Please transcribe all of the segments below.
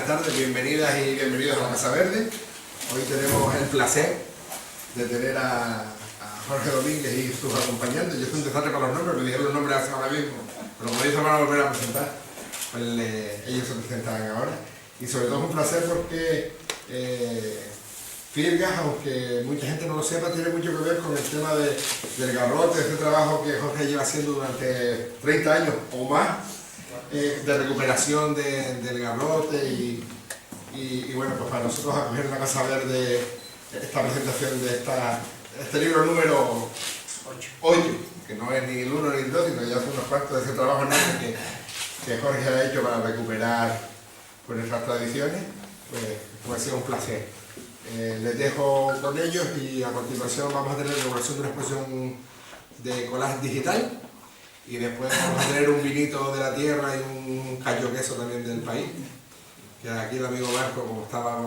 tardes, bienvenidas y bienvenidos a la Casa Verde. Hoy tenemos el placer de tener a Jorge Domínguez y sus acompañantes. Yo estoy empezando con los nombres, me dijeron los nombres hace ahora mismo, pero como dicen, van a volver a presentar. Pues ellos se presentan ahora. Y sobre todo es un placer porque Firgas, aunque mucha gente no lo sepa, tiene mucho que ver con el tema del garrote, este trabajo que Jorge lleva haciendo durante 30 años o más, de recuperación del garrote y bueno, pues para nosotros acoger en la Casa Verde esta presentación de este libro número 8, que no es ni el 1 ni el 2, sino ya son unos cuantos de ese trabajo enorme que Jorge ha hecho para recuperar pues, nuestras tradiciones. Pues ha sido un placer. Les dejo con ellos y a continuación vamos a tener la inauguración de una exposición de collage digital y después vamos a tener un vinito de la tierra y un callo queso también del país, que aquí el amigo Marco, como estaba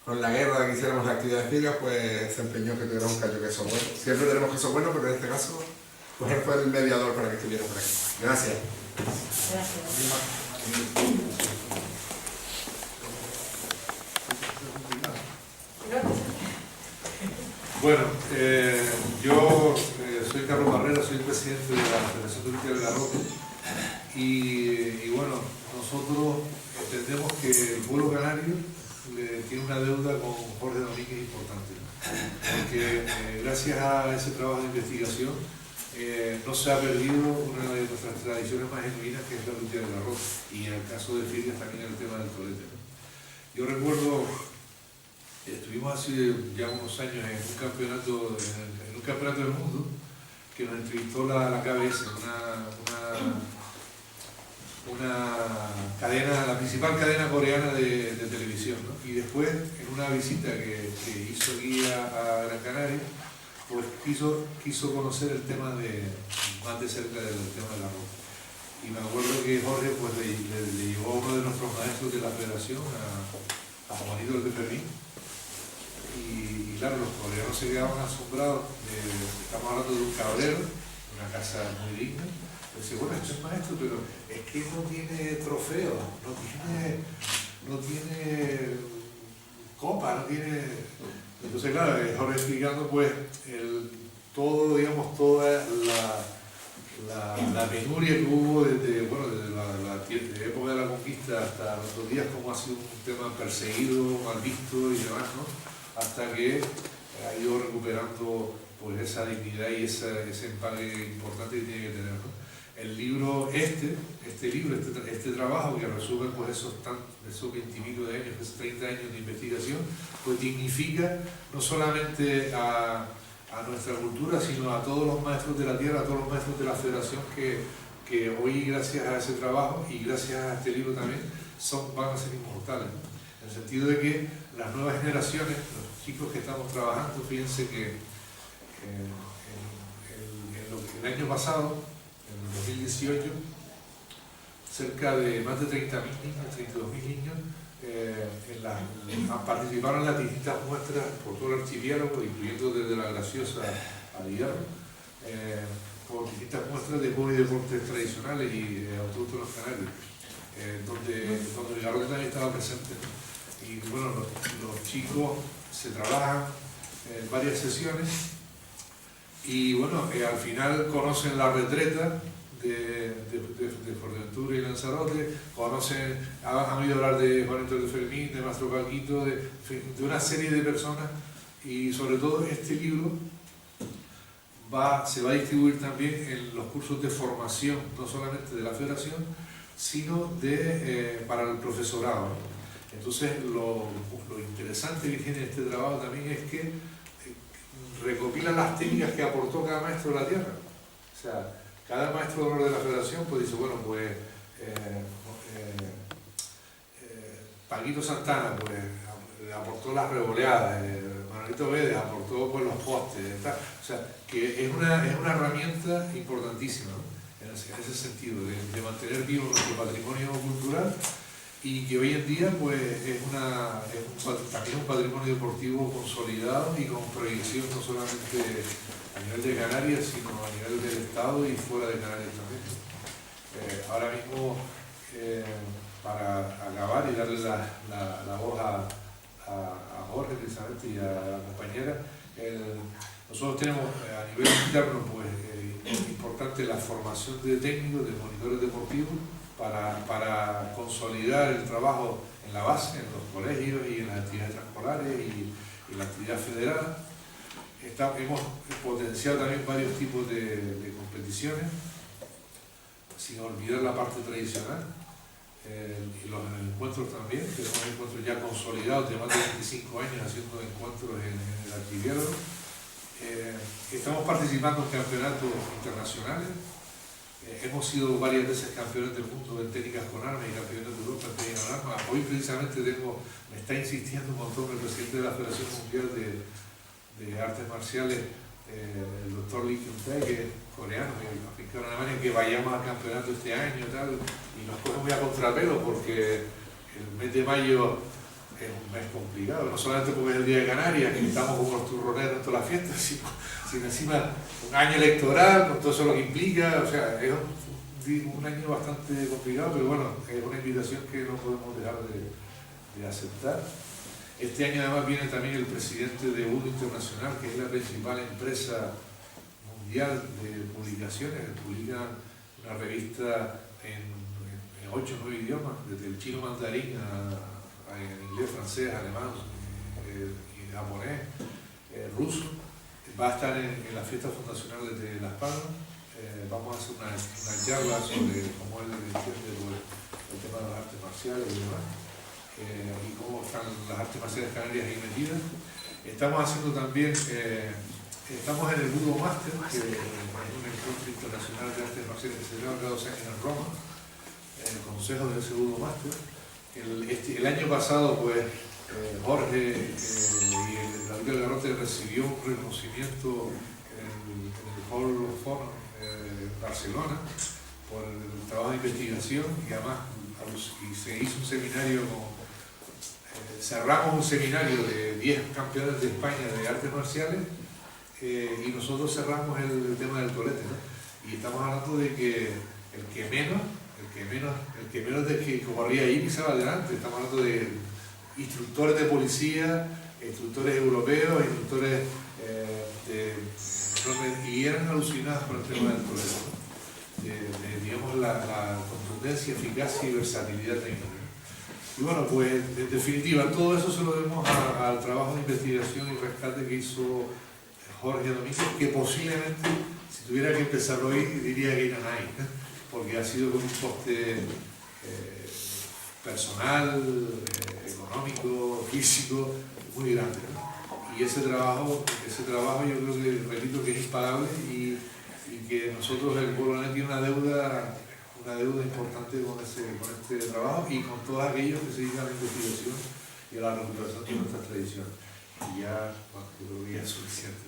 con la guerra de que hiciéramos la actividad de Firgas, pues se empeñó que tuviera un callo queso bueno. Siempre tenemos queso bueno, pero en este caso pues él fue el mediador para que estuviera por aquí. Gracias. Bueno, yo soy Carlos Barrera, soy el presidente de la Federación Turística del Garrote y bueno, nosotros entendemos que el pueblo canario tiene una deuda con Jorge Domínguez importante, porque gracias a ese trabajo de investigación no se ha perdido una de nuestras tradiciones más genuinas, que es la lucha del garrote, y en el caso de Firgas también el tema del tolete. Yo recuerdo, estuvimos hace ya unos años en un campeonato del mundo que nos entrevistó la KBS, una cadena, la principal cadena coreana de televisión, ¿no? Y después, en una visita que hizo aquí a Gran Canaria, pues quiso conocer el tema más de cerca del tema del arroz. Y me acuerdo que Jorge pues, le llevó a uno de nuestros maestros de la federación, a Juanito de Fermín. Y claro, los coreanos se quedaban asombrados. Estamos hablando de un cabrero, una casa muy digna. Dice, bueno, esto es maestro, pero es que no tiene trofeo, no tiene copa, no tiene... Entonces, claro, Jorge explicando pues todo, digamos, toda la penuria que hubo desde la época de la conquista hasta nuestros días, como ha sido un tema perseguido, mal visto y demás, ¿no? Hasta que ha ido recuperando pues, esa dignidad y ese empaque importante que tiene que tener, ¿no? El libro, este trabajo que resume pues, esos 20 y pico de años, esos 30 años de investigación, pues dignifica no solamente a nuestra cultura, sino a todos los maestros de la tierra, a todos los maestros de la federación que hoy, gracias a ese trabajo y gracias a este libro también, van a ser inmortales, ¿no? En el sentido de que las nuevas generaciones, los chicos que estamos trabajando, fíjense que el año pasado, en el 2018, cerca de más de 30.000 niños, 32.000 niños, participaron en las distintas muestras por todo el archipiélago, incluyendo desde la Graciosa a Hierro, por distintas muestras de juegos y deportes tradicionales y autóctonos canarios, donde el garrote también estaba presente. Y bueno, los chicos se trabajan en varias sesiones y bueno, al final conocen la retreta de Fuerteventura y Lanzarote, han oído hablar de Juanito de Fermín, de Mastro Calquito, de una serie de personas, y sobre todo este libro se va a distribuir también en los cursos de formación, no solamente de la federación, sino para el profesorado. Entonces lo interesante que tiene este trabajo también es que recopila las técnicas que aportó cada maestro de la tierra. O sea, cada maestro de honor de la federación pues dice, bueno, pues Paquito Santana pues aportó las revoleadas, Manolito Vélez aportó pues, los postes, tal. O sea, que es una herramienta importantísima, ¿no? En ese sentido, de mantener vivo nuestro patrimonio cultural, y que hoy en día pues, también un patrimonio deportivo consolidado y con proyección no solamente a nivel de Canarias, sino a nivel del Estado y fuera de Canarias también. Ahora mismo para acabar y darle la voz a Jorge precisamente y a la compañera. Nosotros tenemos a nivel interno pues, importante la formación de técnicos, de monitores deportivos, para consolidar el trabajo en la base, en los colegios y en las actividades transcolares y la actividad federal. Hemos potenciado también varios tipos de competiciones, sin olvidar la parte tradicional. Y los encuentros también, tenemos encuentros ya consolidados de más de 25 años haciendo encuentros en el archipiélago. Estamos participando en campeonatos internacionales. Hemos sido varias veces campeones del mundo en técnicas con armas y campeones de Europa en técnicas con armas. Hoy precisamente me está insistiendo un montón el presidente de la Federación Mundial de Artes Marciales, el doctor Lee Kyung-tae, que es coreano, que afincado en Alemania, que vayamos al campeonato este año y tal, y nos coge muy a contrapelo porque el mes de mayo es un mes complicado, no solamente porque es el Día de Canarias, que estamos como los turroneros en todas las fiestas, sino encima un año electoral, con todo eso lo que implica, o sea, es un año bastante complicado, pero bueno, es una invitación que no podemos dejar de aceptar. Este año además viene también el presidente de UDO Internacional, que es la principal empresa mundial de publicaciones, que publica una revista en 8 o 9 idiomas, desde el chino mandarín en inglés, francés, alemán, y japonés, ruso. Va a estar en la fiesta fundacional de Las Palmas. Vamos a hacer una charla sobre cómo él entiende el tema de las artes marciales y demás. Y cómo están las artes marciales canarias ahí metidas. Estamos haciendo también, estamos en el Budo Master, que es un encuentro internacional de artes marciales que se lleva cada 2 años en Roma, el consejo de ese Budo Master. El año pasado, pues, Jorge y David Garrote recibió un reconocimiento en el Hall of Honor en Barcelona por el trabajo de investigación y además se hizo un seminario cerramos un seminario de 10 campeones de España de artes marciales y nosotros cerramos el tema del tolete, ¿no? Y estamos hablando de que el que menos de que corría ahí pisaba adelante. Estamos hablando de instructores de policía, instructores europeos, instructores y eran alucinados por el tema del tolete, ¿no? Digamos la contundencia, eficacia y versatilidad técnica. Y bueno, pues en definitiva, todo eso se lo debemos al trabajo de investigación y rescate que hizo Jorge Domínguez, que posiblemente, si tuviera que empezar hoy, diría que Iranay, porque ha sido con un coste personal, económico, físico, muy grande, ¿no? Y ese trabajo yo creo que, repito, que es impagable y que nosotros, el pueblo tiene una deuda importante con este trabajo y con todos aquellos que se dedican a la investigación y a la recuperación de nuestras tradiciones. Y ya, bueno, yo creo que ya es suficiente.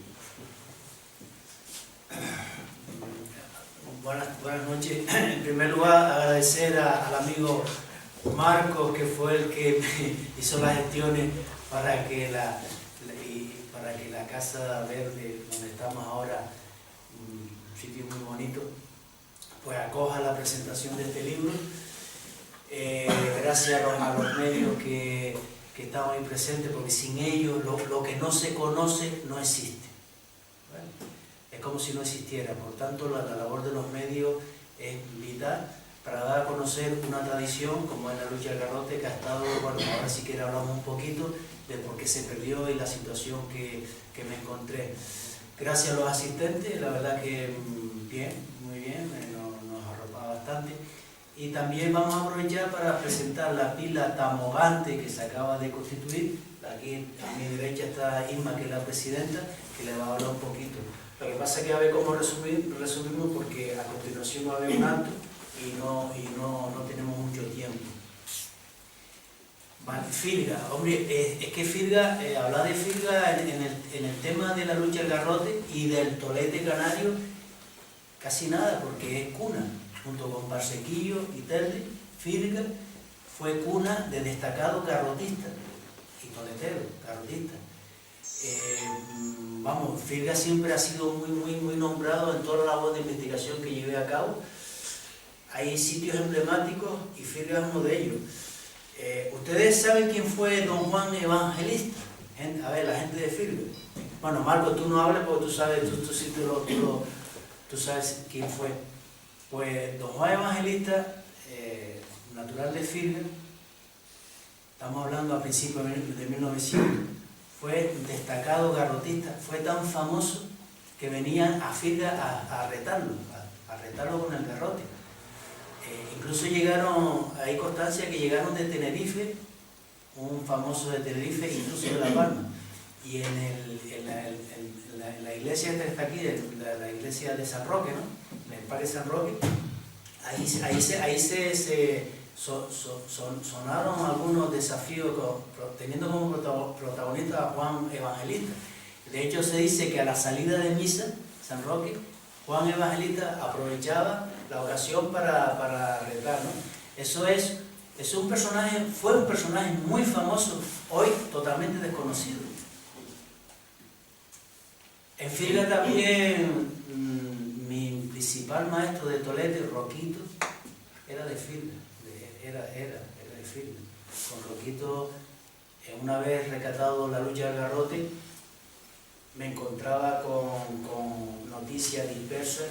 Buenas noches. En primer lugar, agradecer al amigo Marcos, que fue el que hizo las gestiones para que la Casa Verde, donde estamos ahora, un sitio muy bonito, pues acoja la presentación de este libro. Gracias a los medios que estaban ahí presentes, porque sin ellos lo que no se conoce no existe. ¿Vale? Es como si no existiera. Por tanto, la labor de los medios es vital para dar a conocer una tradición como es la lucha del garrote, que ha estado, bueno, ahora sí que hablamos un poquito de por qué se perdió y la situación que me encontré. Gracias a los asistentes, la verdad que bien, muy bien, nos arropa bastante. Y también vamos a aprovechar para presentar la pila tamogante que se acaba de constituir. Aquí a mi derecha está Isma, que es la presidenta, que le va a hablar un poquito. Lo que pasa es que a ver cómo resumimos, porque a continuación va a haber un acto y no tenemos mucho tiempo. Vale, Filga, hombre, es que Filga, hablar de Filga en el tema de la lucha del garrote y del tolete canario, casi nada, porque es cuna, junto con Barsequillo y Telde. Filga fue cuna de destacados garrotistas y toleteros, garrotistas. Vamos, Filga siempre ha sido muy nombrado en toda la labor de investigación que llevé a cabo. hay sitios emblemáticos y Firga es uno de ellos. ¿Ustedes saben quién fue don Juan Evangelista? A ver, la gente de Firga. Bueno, Marco, tú no hables porque tú sabes, tú sabes quién fue. Pues don Juan Evangelista, natural de Firga, estamos hablando a principios de 1900, fue destacado garrotista, fue tan famoso que venían a Firga a retarlo con el garrote. Incluso llegaron, hay constancia que llegaron de Tenerife, un famoso de Tenerife, incluso de La Palma. Y en la iglesia que está aquí, la iglesia de San Roque, ¿no? En el Parque San Roque, sonaron algunos desafíos teniendo como protagonista a Juan Evangelista. De hecho, se dice que a la salida de misa, San Roque, Juan Evangelista aprovechaba la ocasión para retar, ¿no? Fue un personaje muy famoso, hoy totalmente desconocido. En Firga también, mi principal maestro de Tolete, Roquito, era de Firga, era de Firga. Con Roquito, una vez recatado la lucha del garrote, me encontraba con noticias dispersas,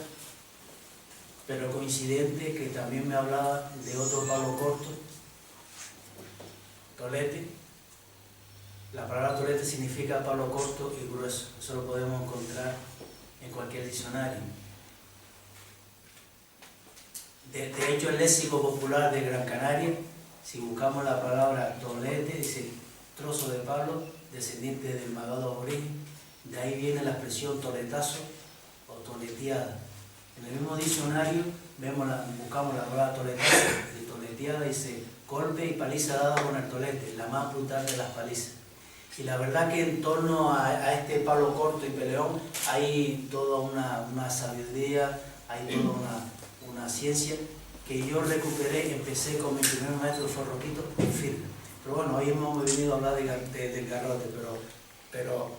pero coincidente, que también me hablaba de otro palo corto, tolete. La palabra tolete significa palo corto y grueso. Eso lo podemos encontrar en cualquier diccionario. De hecho, el léxico popular de Gran Canaria, si buscamos la palabra tolete, dice trozo de palo descendiente del magado aborigen. De ahí viene la expresión toletazo o toleteada. En el mismo diccionario buscamos la palabra toletazo y toleteada, dice golpe y paliza dada con el tolete, la más brutal de las palizas. Y la verdad que en torno a este palo corto y peleón hay toda una sabiduría, hay toda una ciencia que yo recuperé. Empecé con mi primer maestro, fue Roquito, en Firga. Pero bueno, hoy hemos venido a hablar del garrote, pero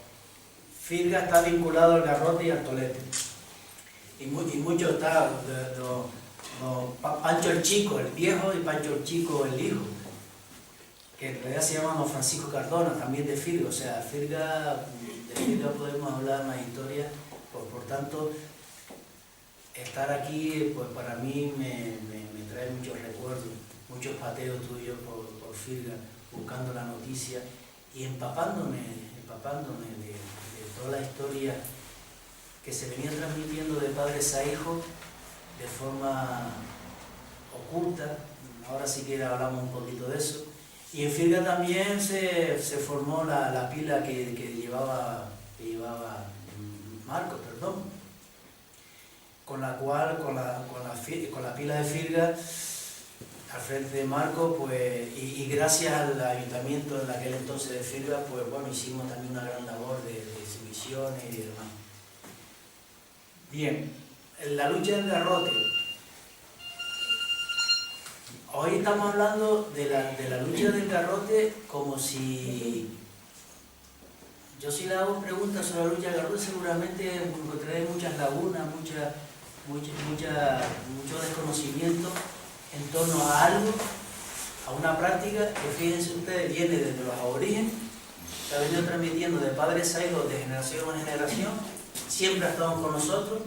Firga está vinculado al garrote y al tolete. Y mucho está Pancho el Chico, el viejo, y Pancho el Chico, el hijo, que en realidad se llama don Francisco Cardona, también de Firga. O sea, de Firga podemos hablar más historias. Por tanto, estar aquí, pues para mí me trae muchos recuerdos, muchos pateos tuyos por Firga, buscando la noticia y empapándome de toda la historia que se venía transmitiendo de padres a hijos de forma oculta. Ahora sí que hablamos un poquito de eso. Y en Firga también se formó la pila que llevaba Marcos, con la pila de Firga al frente de Marcos, pues, y gracias al ayuntamiento en aquel entonces de Firga, pues bueno, hicimos también una gran labor de exhibiciones y demás. Bien, la lucha del garrote. Hoy estamos hablando de la lucha del garrote como si... Yo si le hago preguntas sobre la lucha del garrote seguramente encontraré muchas lagunas, mucho desconocimiento en torno a algo, a una práctica que, fíjense ustedes, viene desde los aborígenes, se ha venido transmitiendo de padres a hijos, de generación en generación, siempre ha estado con nosotros,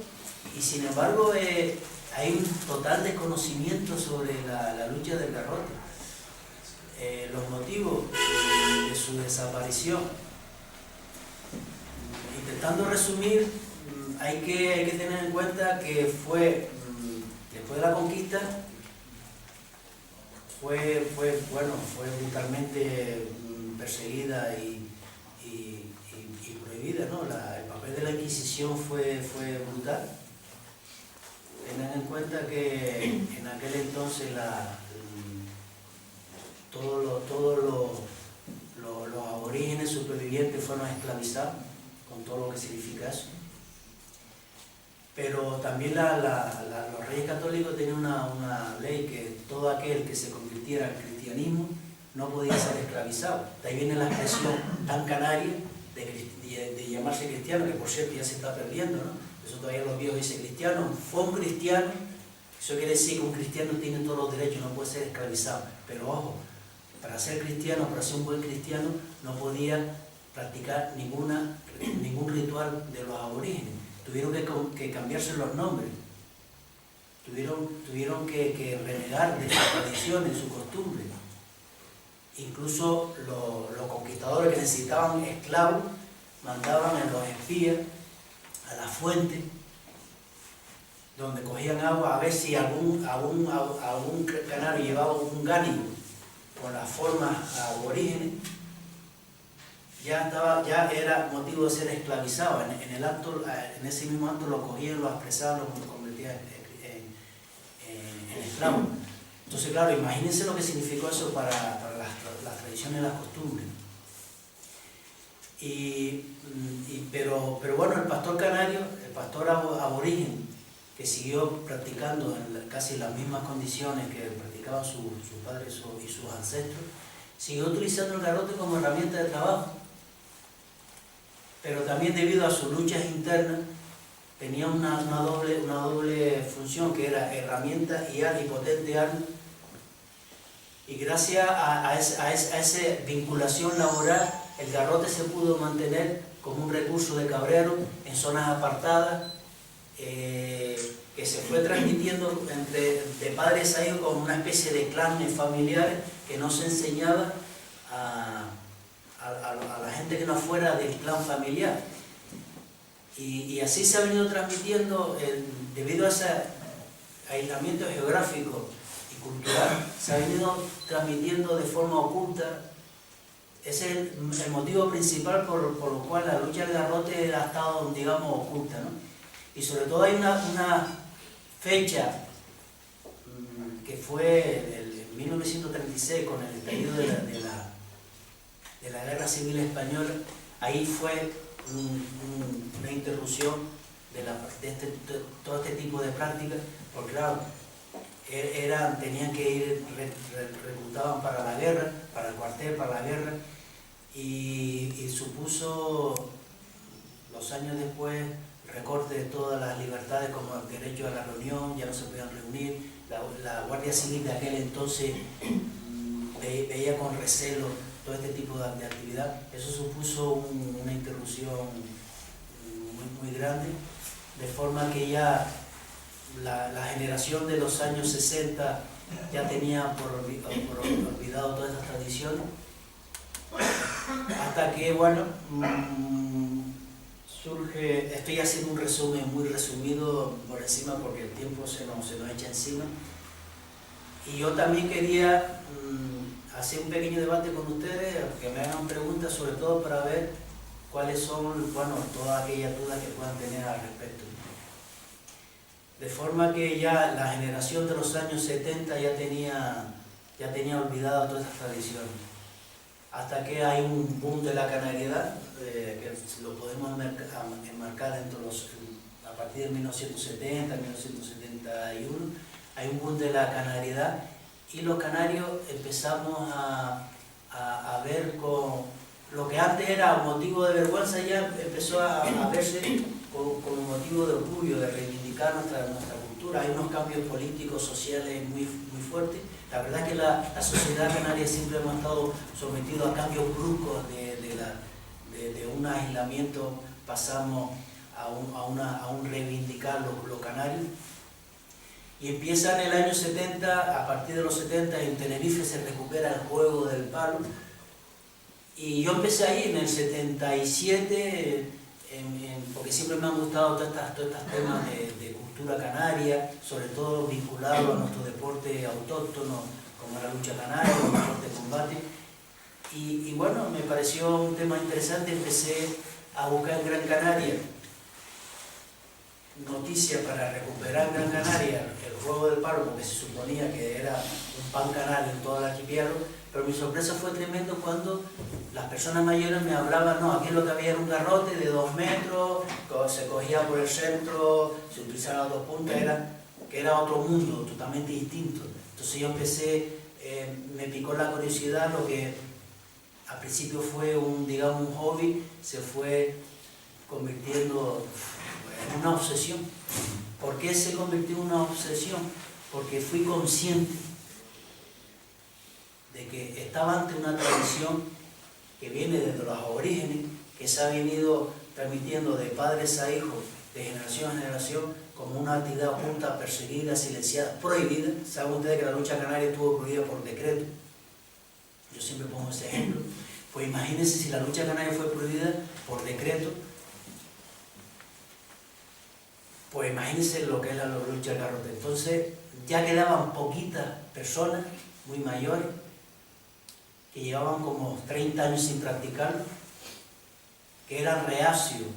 y sin embargo hay un total desconocimiento sobre la lucha del garrote, los motivos de su desaparición. Intentando resumir, hay que tener en cuenta que fue, después de la conquista, fue brutalmente perseguida y prohibida, ¿no? El papel de la Inquisición fue brutal. Tengan en cuenta que en aquel entonces todos los aborígenes supervivientes fueron esclavizados, con todo lo que significa eso. Pero también los reyes católicos tenían una ley que todo aquel que se convirtiera al cristianismo no podía ser esclavizado. De ahí viene la expresión tan canaria de llamarse cristiano, que por cierto ya se está perdiendo, ¿no? Eso todavía los viejos dicen cristiano. Fue un cristiano Eso quiere decir que un cristiano tiene todos los derechos, no puede ser esclavizado. Pero ojo, para ser cristiano, para ser un buen cristiano, no podía practicar ningún ritual de los aborígenes. Tuvieron que cambiarse los nombres. Tuvieron que renegar de sus tradiciones, de sus costumbres. Incluso los conquistadores que necesitaban esclavos mandaban a los espías a la fuente donde cogían agua a ver si algún canario llevaba un gánigo con las formas aborígenes. Ya era motivo de ser esclavizado. En ese mismo acto lo cogían, lo expresaban, lo convertían en esclavos. Entonces, claro, imagínense lo que significó eso para las tradiciones y las costumbres. Pero bueno, el pastor canario, el pastor aborigen, que siguió practicando en casi las mismas condiciones que practicaban sus padres y sus ancestros, siguió utilizando el garrote como herramienta de trabajo. Pero también debido a sus luchas internas, tenía una doble función, que era herramienta y potente arma. Y gracias a esa vinculación laboral, el garrote se pudo mantener como un recurso de cabrero en zonas apartadas, que se fue transmitiendo de padres a hijos como una especie de clanes familiares que no se enseñaba a la gente que no fuera del clan familiar. Y así se ha venido transmitiendo, debido a ese aislamiento geográfico y cultural, se ha venido transmitiendo de forma oculta. Ese es el motivo principal por lo cual la lucha del garrote ha estado, digamos, oculta, ¿no? Y sobre todo hay una fecha que fue en 1936, con el estallido de la Guerra Civil Española. Ahí fue una interrupción de todo este tipo de prácticas, porque claro, tenían que ir, reclutaban para la guerra, para el cuartel, para la guerra, y supuso, los años después, recorte de todas las libertades, como el derecho a la reunión, ya no se podían reunir. La Guardia Civil de aquel entonces veía con recelo todo este tipo de actividad. Eso supuso una interrupción muy grande, de forma que ya la generación de los años 60 ya tenía por olvidado todas estas tradiciones, hasta que, bueno, surge. Estoy haciendo un resumen muy resumido por encima, porque el tiempo se nos echa encima, y yo también quería hacer un pequeño debate con ustedes, que me hagan preguntas, sobre todo para ver cuáles son, bueno, todas aquellas dudas que puedan tener al respecto. De forma que ya la generación de los años 70 ya tenía olvidado todas estas tradiciones. Hasta que hay un boom de la canariedad, que lo podemos enmarcar a partir de 1970, 1971, hay un boom de la canariedad, y los canarios empezamos a ver con lo que antes era motivo de vergüenza, ya empezó a verse como motivo de orgullo, de reivindicar nuestra cultura. Hay unos cambios políticos, sociales muy fuertes. La verdad es que la sociedad canaria siempre hemos estado sometidos a cambios bruscos de un aislamiento, pasamos a un reivindicar lo canario. Y empieza en el año 70, a partir de los 70 en Tenerife se recupera el juego del palo. Y yo empecé ahí en el 77, porque siempre me han gustado todos estos temas de cultura canaria, sobre todo vinculados a nuestro deporte autóctono, como la lucha canaria, el deporte de combate. Y bueno, me pareció un tema interesante. Empecé a buscar en Gran Canaria noticias para recuperar en Gran Canaria el juego del palo, porque se suponía que era un pan canario en todo el archipiélago. Pero mi sorpresa fue tremendo cuando las personas mayores me hablaban: no, aquí lo que había era un garrote de 2 metros, se cogía por el centro, se utilizaban las 2 puntas, que era otro mundo totalmente distinto. Entonces yo empecé, me picó la curiosidad. Lo que al principio fue un hobby, se fue convirtiendo en una obsesión. ¿Por qué se convirtió en una obsesión? porque fui consciente de que estaba ante una tradición que viene desde los aborígenes, que se ha venido transmitiendo de padres a hijos, de generación a generación, como una actividad oculta, perseguida, silenciada, prohibida. Saben ustedes que la lucha canaria estuvo prohibida por decreto. Yo siempre pongo ese ejemplo. Pues imagínense si la lucha canaria fue prohibida por decreto, pues imagínense lo que es la lucha del garrote. Entonces ya quedaban poquitas personas, muy mayores, que llevaban como 30 años sin practicarlo, que eran reacios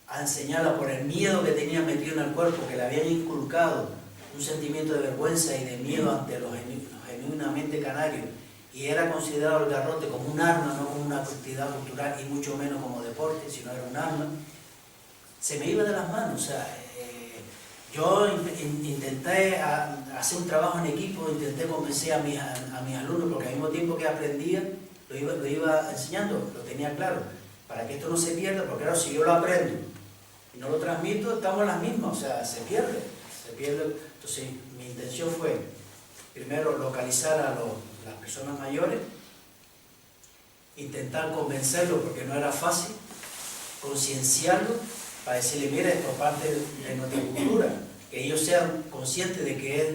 a enseñarla por el miedo que tenían metido en el cuerpo, que le habían inculcado un sentimiento de vergüenza y de miedo ante los genuinamente canarios, y era considerado el garrote como un arma, no como una actividad cultural, y mucho menos como deporte, sino era un arma. Se me iba de las manos. O sea, yo intenté hacer un trabajo en equipo, intenté convencer a mis alumnos, porque al mismo tiempo que aprendía, lo iba enseñando, lo tenía claro, para que esto no se pierda, porque claro, si yo lo aprendo y no lo transmito, estamos en las mismas, o sea, se pierde. Entonces, mi intención fue, primero, localizar a las personas mayores, intentar convencerlos, porque no era fácil, concienciarlos, para decirle, mira, esto es parte de nuestra cultura, que ellos sean conscientes de que es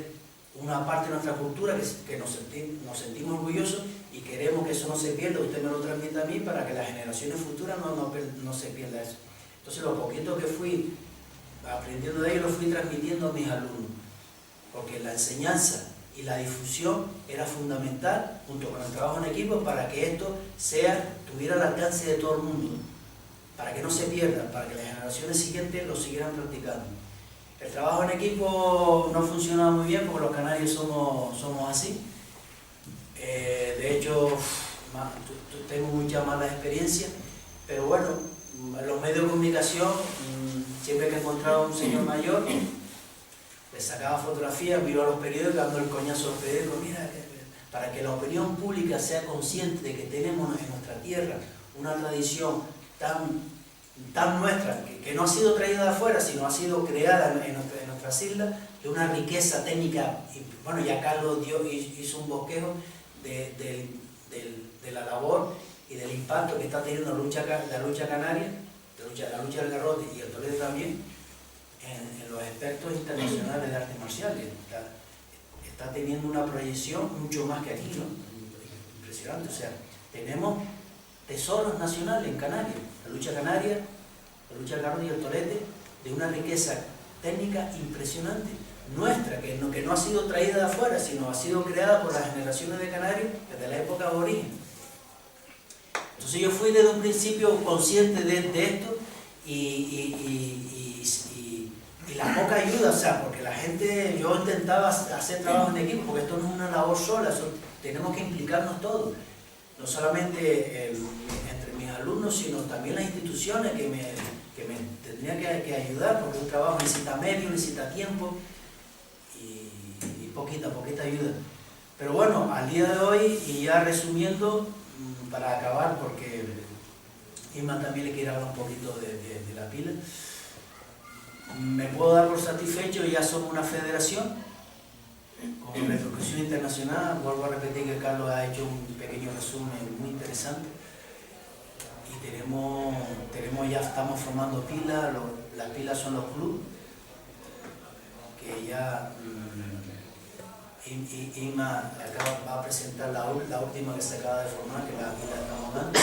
una parte de nuestra cultura, que nos sentimos orgullosos y queremos que eso no se pierda, usted me lo transmita a mí para que las generaciones futuras no se pierda eso. Entonces lo poquito que fui aprendiendo de ellos lo fui transmitiendo a mis alumnos, porque la enseñanza y la difusión era fundamental, junto con el trabajo en equipo, para que esto tuviera el alcance de todo el mundo, para que no se pierda, para que las generaciones siguientes lo siguieran practicando. El trabajo en equipo no funcionaba muy bien porque los canarios somos así. De hecho, tengo muchas malas experiencias, pero bueno, en los medios de comunicación, siempre que he encontrado a un señor mayor, le sacaba fotografías, miró a los periódicos, dando el coñazo a los periódicos, mira, para que la opinión pública sea consciente de que tenemos en nuestra tierra una tradición tan nuestra, que no ha sido traída de afuera, sino ha sido creada en nuestras islas, de una riqueza técnica. Bueno, ya Carlos hizo un bosquejo de la labor y del impacto que está teniendo la lucha canaria, la lucha del garrote y el Toledo también, en los expertos internacionales de artes marciales. Está teniendo una proyección mucho más que aquí, ¿no? Impresionante. O sea, tenemos tesoros nacionales en Canarias, la lucha canaria, la lucha del garrote y el tolete, de una riqueza técnica impresionante, nuestra, que no ha sido traída de afuera, sino ha sido creada por las generaciones de canarios desde la época de origen. Entonces yo fui desde un principio consciente de esto y la poca ayuda, o sea, porque la gente, yo intentaba hacer trabajo en equipo, porque esto no es una labor sola, tenemos que implicarnos todos, no solamente entre mis alumnos, sino también las instituciones que me tendrían que ayudar, porque un trabajo necesita medios, necesita tiempo y poquita ayuda. Pero bueno, al día de hoy, y ya resumiendo, para acabar, porque Isma también le quiere hablar un poquito de la pila, me puedo dar por satisfecho, ya somos una federación con repercusión internacional. Vuelvo a repetir que Carlos ha hecho un pequeño resumen muy interesante y ya estamos formando pilas. Las pilas son los clubes que ya Isma va a presentar la última que se acaba de formar, que la estamos dando.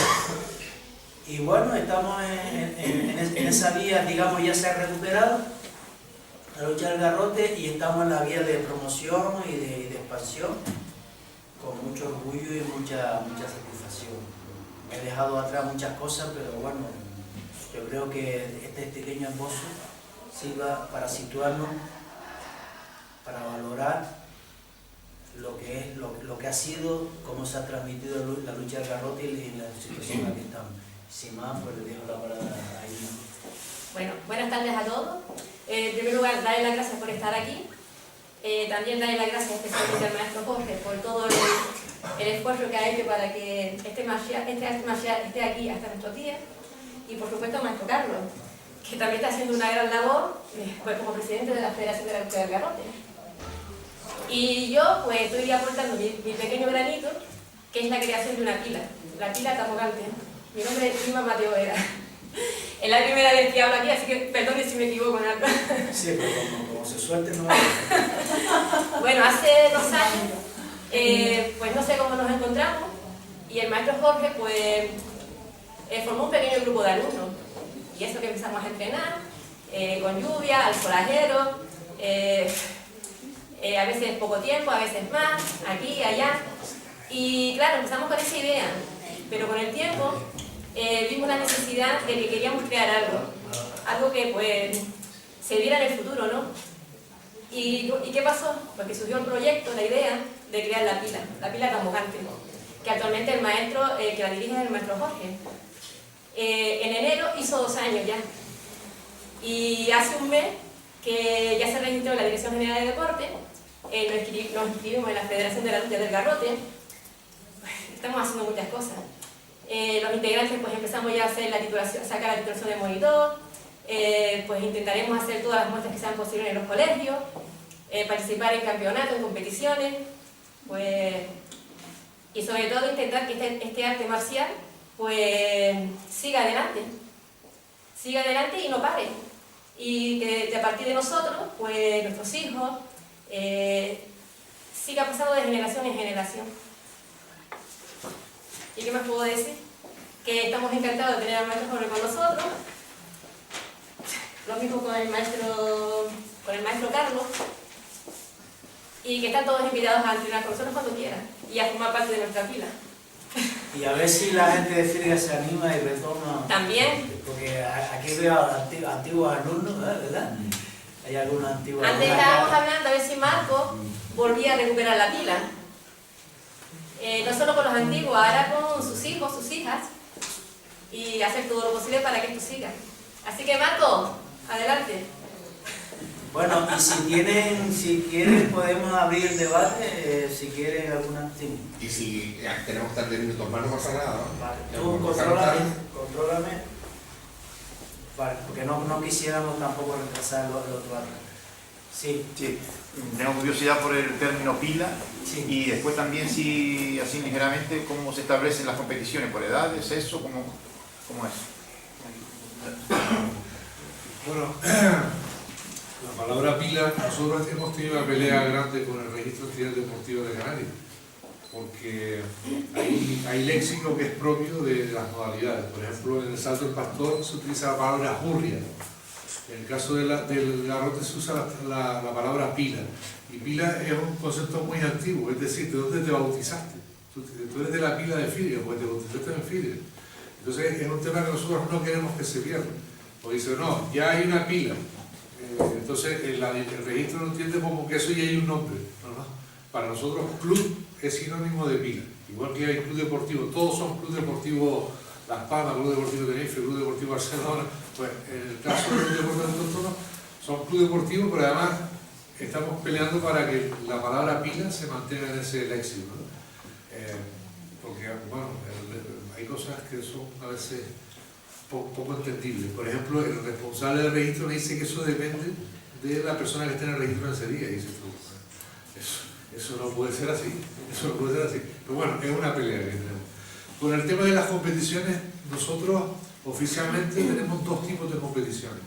Y bueno, estamos en esa vía, digamos, ya se ha recuperado la lucha del garrote y estamos en la vía de promoción y de expansión con mucho orgullo y mucha satisfacción. Me he dejado atrás muchas cosas, pero bueno, yo creo que este pequeño esbozo sirva para situarnos, para valorar lo que ha sido, cómo se ha transmitido la lucha del garrote y la situación en la que estamos. Sin más, pues le dejo la palabra a Isma. Bueno, buenas tardes a todos. En primer lugar, darle las gracias por estar aquí. También darle las gracias especialmente al maestro Jorge por todo el esfuerzo que ha hecho para que este arte marcial esté aquí hasta nuestros días. Y por supuesto al maestro Carlos, que también está haciendo una gran labor pues, como presidente de la Federación de la Lucha del Garrote. Y yo pues estoy aportando mi pequeño granito, que es la creación de una pila, la pila Tamogante. Mi nombre es Lima Mateo Vera. Es la primera vez que hablo aquí, así que perdone si me equivoco en algo. Sí, pero como se suelte no. Bueno, hace 2 años, pues no sé cómo nos encontramos, y el maestro Jorge pues formó un pequeño grupo de alumnos. Y eso que empezamos a entrenar, con lluvia, al solajero, a veces poco tiempo, a veces más, aquí y allá. Y claro, empezamos con esa idea, pero con el tiempo vimos la necesidad de que queríamos crear algo que pues se viera en el futuro, ¿no? ¿Y qué pasó? Porque surgió el proyecto, la idea de crear la pila Tamogante, que actualmente el maestro que la dirige es el maestro Jorge. En enero hizo 2 años ya, y hace un mes que ya se registró en la Dirección General de Deporte, nos inscribimos en la Federación de la Lucha del Garrote. Estamos haciendo muchas cosas. Los integrantes pues empezamos ya a hacer sacar la titulación de monitor, pues intentaremos hacer todas las muestras que sean posibles en los colegios, participar en campeonatos, en competiciones, pues, y sobre todo intentar que este arte marcial pues siga adelante y no pare, y que a partir de nosotros, pues nuestros hijos, siga pasando de generación en generación. ¿Y qué más puedo decir? Que estamos encantados de tener al maestro Jorge con nosotros, lo mismo con el maestro Carlos, y que están todos invitados a entrenar con nosotros cuando quieran y a formar parte de nuestra pila. Y a ver si la gente de Firga se anima y retoma. También. Porque aquí veo a antiguos alumnos, ¿verdad? Hay algunos antiguos Antes alumnos. estábamos hablando a ver si Marco volvía a recuperar la pila. No solo con los antiguos, ahora con sus hijos, sus hijas, y hacer todo lo posible para que esto siga. Así que Marco, adelante. Bueno, y si quieren podemos abrir el debate, si quieren alguna... Sí. Y si tenemos que estar 10 minutos más, no pasa nada, ¿no? Vale, Ya tú podemos contrólame. Vale, porque no quisiéramos tampoco retrasar los otro año. Sí. Sí, tengo curiosidad por el término pila, Sí. y después también si así ligeramente cómo se establecen las competiciones, por edades, sexo, cómo es. Bueno, la palabra pila, nosotros hemos tenido una pelea grande con el Registro de Actividades Deportivas de Canarias, porque hay léxico que es propio de las modalidades. Por ejemplo, en el salto del pastor se utiliza la palabra jurria. En el caso del garrote se usa la palabra pila. Y pila es un concepto muy antiguo, es decir, ¿de dónde te bautizaste? Tú eres de la pila de Firga, porque te bautizaste en Firga. Entonces es un tema que nosotros no queremos que se pierda. Porque dice, no, ya hay una pila. Entonces el registro no entiende como que eso ya hay un nombre. No. Para nosotros club es sinónimo de pila. Igual que hay club deportivo, todos son club deportivo Las Palmas, club deportivo Tenerife, club deportivo Barcelona. Pues en el caso del club deportivo autónomo son club deportivos, pero además estamos peleando para que la palabra pila se mantenga en ese léxico, ¿no? Porque bueno, hay cosas que son a veces poco entendibles. Por ejemplo, el responsable del registro me dice que eso depende de la persona que esté en el registro en ese día. Y dice tú, eso no puede ser así, eso no puede ser así. Pero bueno, es una pelea que tenemos. Con el tema de las competiciones, nosotros oficialmente tenemos 2 tipos de competiciones.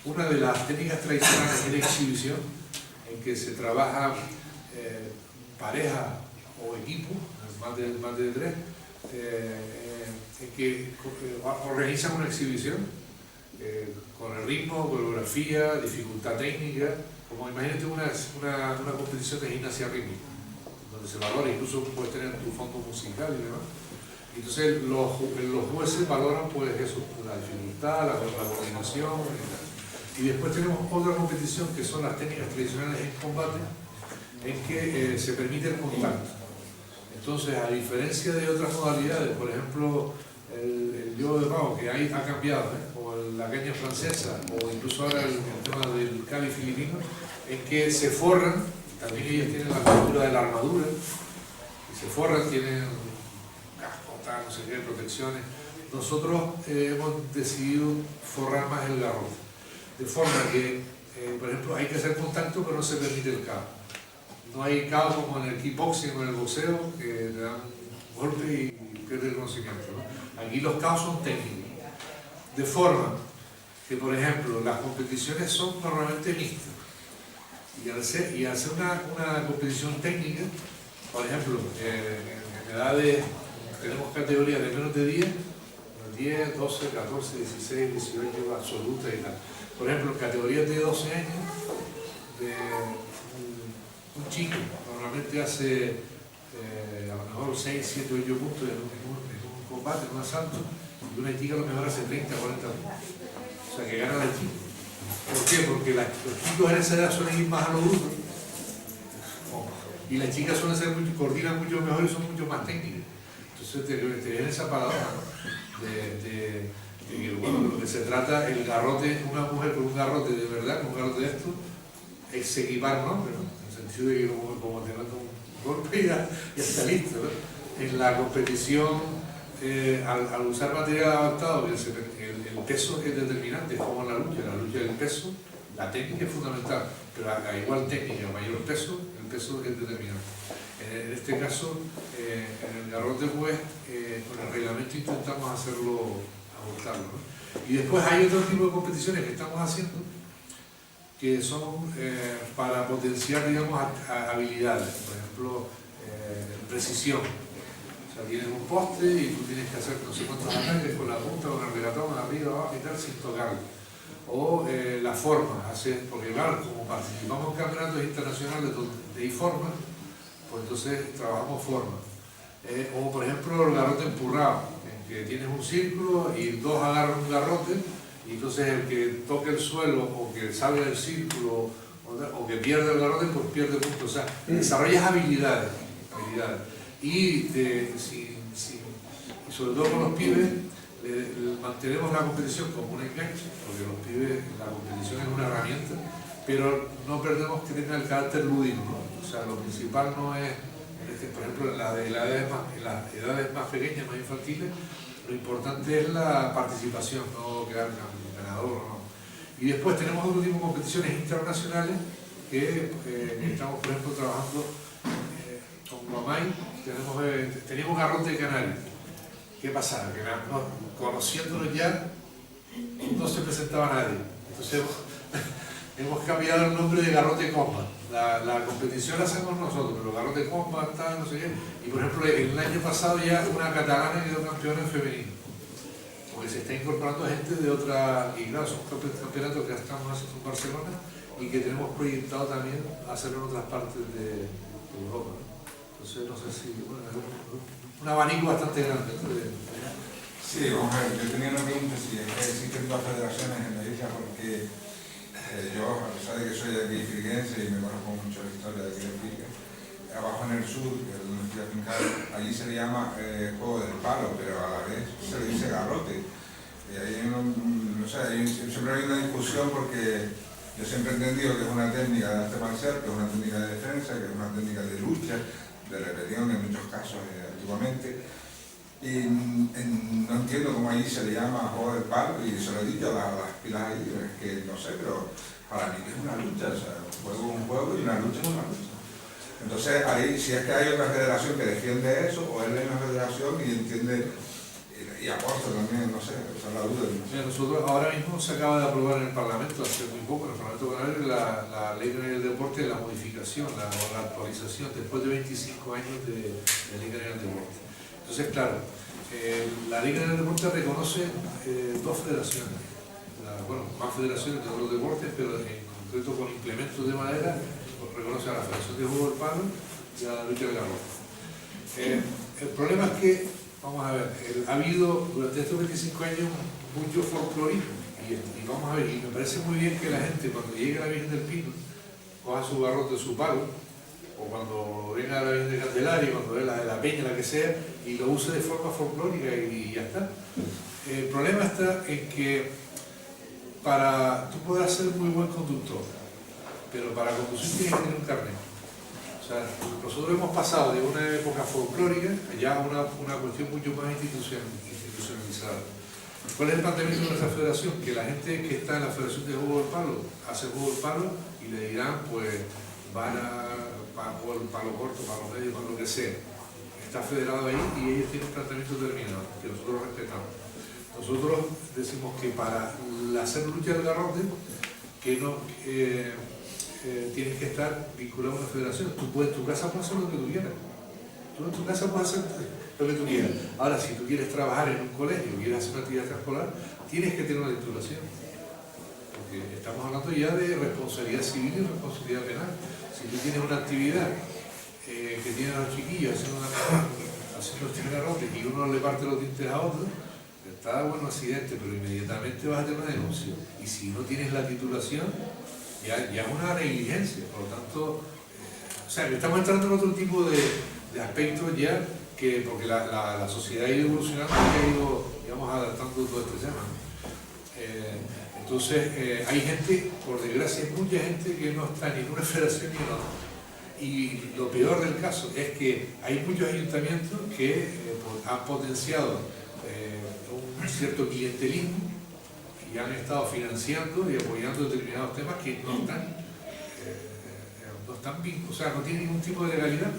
Una de las técnicas tradicionales en exhibición, en que se trabaja pareja o equipo, más de 3, en que organizan una exhibición con el ritmo, coreografía, dificultad técnica, como imagínate una competición de gimnasia rítmica, donde se valora, incluso puedes tener tu fondo musical y demás. Entonces los jueces valoran pues eso, la dificultad, la coordinación, y después tenemos otra competición que son las técnicas tradicionales en combate, en que se permite el contacto. Entonces, a diferencia de otras modalidades, por ejemplo, el yodo de pavo, que ahí ha cambiado, o la caña francesa, o incluso ahora el tema del cali filipino, en que se forran, también ellos tienen la cultura de la armadura, y se forran, tienen cascotas, no sé qué, protecciones. Nosotros hemos decidido forrar más el garrote, de forma que, por ejemplo, hay que hacer contacto, pero no se permite el cabo. no hay caos como en el kickboxing o en el boxeo, que te dan un golpe y pierdes el conocimiento, ¿no? Aquí los caos son técnicos. De forma que, por ejemplo, las competiciones son normalmente mixtas. Y al hacer una competición técnica, por ejemplo, en edades, tenemos categorías de menos de 10, 12, 14, 16, 18, absoluta y tal. Por ejemplo, en categorías de 12 años, un chico normalmente hace a lo mejor 6, 7, 8 puntos en un combate, en un asalto, y una chica a lo mejor hace 30, 40 puntos. O sea, que gana la chica. ¿Por qué? Porque los chicos en esa edad suelen ir más a lo bruto. Y las chicas coordinan mucho mejor y son mucho más técnicas. Entonces te viene esa paradoja, ¿no? de que bueno, lo que se trata, el garrote, una mujer con un garrote de verdad, con un garrote de esto, es equipar un hombre, ¿no? En el sentido de que como te manda un golpe y ya está listo, ¿no? En la competición, al usar material adaptado, el peso es determinante, es como en la lucha del peso, la técnica es fundamental, pero a igual técnica, mayor peso, el peso es determinante. En este caso, en el garrote, pues, con el reglamento intentamos hacerlo, ajustarlo, ¿no? Y después hay otro tipo de competiciones que estamos haciendo que son para potenciar, digamos, habilidades, por ejemplo, precisión. O sea, tienes un poste y tú tienes que hacer no sé cuántos ataques con la punta, con el regatón, arriba, abajo y tal, sin tocarlo. O la forma, porque claro, como participamos en campeonatos internacionales donde hay forma, pues entonces trabajamos forma. O por ejemplo el garrote empurrado, en que tienes un círculo y dos agarran un garrote, y entonces el que toque el suelo o que salga del círculo o que pierda el garrote, pues pierde puntos. O sea, desarrollas habilidades. Y sobre todo con los pibes, mantenemos la competición como un enganche, porque los pibes, la competición es una herramienta, pero no perdemos que tenga el carácter lúdico, ¿no? O sea, lo principal no es, por ejemplo, en las edades más pequeñas, más infantiles, lo importante es la participación, no quedar ganador, ¿no? Y después tenemos otro tipo de competiciones internacionales que estamos, por ejemplo, trabajando con Guamay, teníamos garrote de Canarias. ¿Qué pasaba? Que conociéndonos ya, no se presentaba nadie. Entonces hemos cambiado el nombre de Garrote Combat. La competición la hacemos nosotros, pero Garrote Combat, tal, no sé qué. Y por ejemplo, el año pasado ya una catalana quedó campeona en femenino. Porque se está incorporando gente de otra, y claro, son campeonatos que estamos haciendo en Barcelona y que tenemos proyectado también hacerlo en otras partes de Europa, ¿no? Entonces, no sé si, bueno, es un abanico bastante grande, ¿no? Sí, vamos a ver, yo tenía una pregunta, si es que existen dos federaciones en la isla, porque yo, a pesar de que soy de aquí figuense y me conozco mucho la historia de aquí de Figue, abajo en el sur, que es donde estoy afincado, allí se le llama juego del palo, pero a la vez se le dice garrote. Y ahí no sé, siempre hay una discusión porque yo siempre he entendido que es una técnica de arte marcial, que es una técnica de defensa, que es una técnica de lucha, de repetición en muchos casos antiguamente. Y no entiendo cómo allí se le llama juego del palo, y se lo he dicho a las pilas ahí, es que no sé, pero para mí es una lucha, o sea, un juego es un juego y una lucha es una lucha. Entonces ahí, si es que hay otra federación que defiende eso, o él es una federación y entiende y aporta también, no sé, esa es la duda. Mira, nosotros ahora mismo se acaba de aprobar en el Parlamento, hace muy poco, en el Parlamento Canario, la Ley Canaria del Deporte, la modificación, la actualización, después de 25 años de Ley Canaria del Deporte. Entonces, claro, la Ley Canaria del Deporte reconoce dos federaciones, bueno, más federaciones de otros deportes, pero en concreto con implementos de madera, reconoce a la Federación de Juego del Palo y a la lucha del garrote. El problema es que, vamos a ver, ha habido durante estos 25 años mucho folclorismo y vamos a ver, y me parece muy bien que la gente cuando llegue a la Virgen del Pino coja su garrote, su palo, o cuando venga a la Virgen de Candelaria, cuando ve la de la Peña, la que sea, y lo use de forma folclórica y ya está. El problema está en que tú podrás ser muy buen conductor, pero para conducir tienes que tener un carnet. O sea, nosotros hemos pasado de una época folclórica ya a una cuestión mucho más institucionalizada. ¿Cuál es el planteamiento de nuestra federación? Que la gente que está en la Federación de Juego del Palo hace juego del palo y le dirán, pues, van para lo corto, para lo medio, para lo que sea. Está federado ahí y ellos tienen un tratamiento determinado, que nosotros respetamos. Nosotros decimos que para hacer lucha del garrote, que no tienes que estar vinculado a una federación. Tú puedes, en tu casa puedes hacer lo que tú quieras. Tú en tu casa puedes hacer lo que tú quieras. Ahora, si tú quieres trabajar en un colegio, quieres hacer una actividad escolar, tienes que tener una titulación. Porque estamos hablando ya de responsabilidad civil y responsabilidad penal. Si tú tienes una actividad que tienen a los chiquillos haciendo este garrote y uno le parte los dientes a otro, está bueno accidente, pero inmediatamente vas a tener una denuncia. Y si no tienes la titulación, ya es una negligencia. Por lo tanto, o sea, que estamos entrando en otro tipo de aspectos ya, porque la sociedad ha ido evolucionando y ha ido, digamos, adaptando todo este tema. Entonces, hay gente, por desgracia, hay mucha gente que no está ni en una federación ni en otra. Y lo peor del caso es que hay muchos ayuntamientos que han potenciado un cierto clientelismo y han estado financiando y apoyando determinados temas que no están o sea, no tienen ningún tipo de legalidad.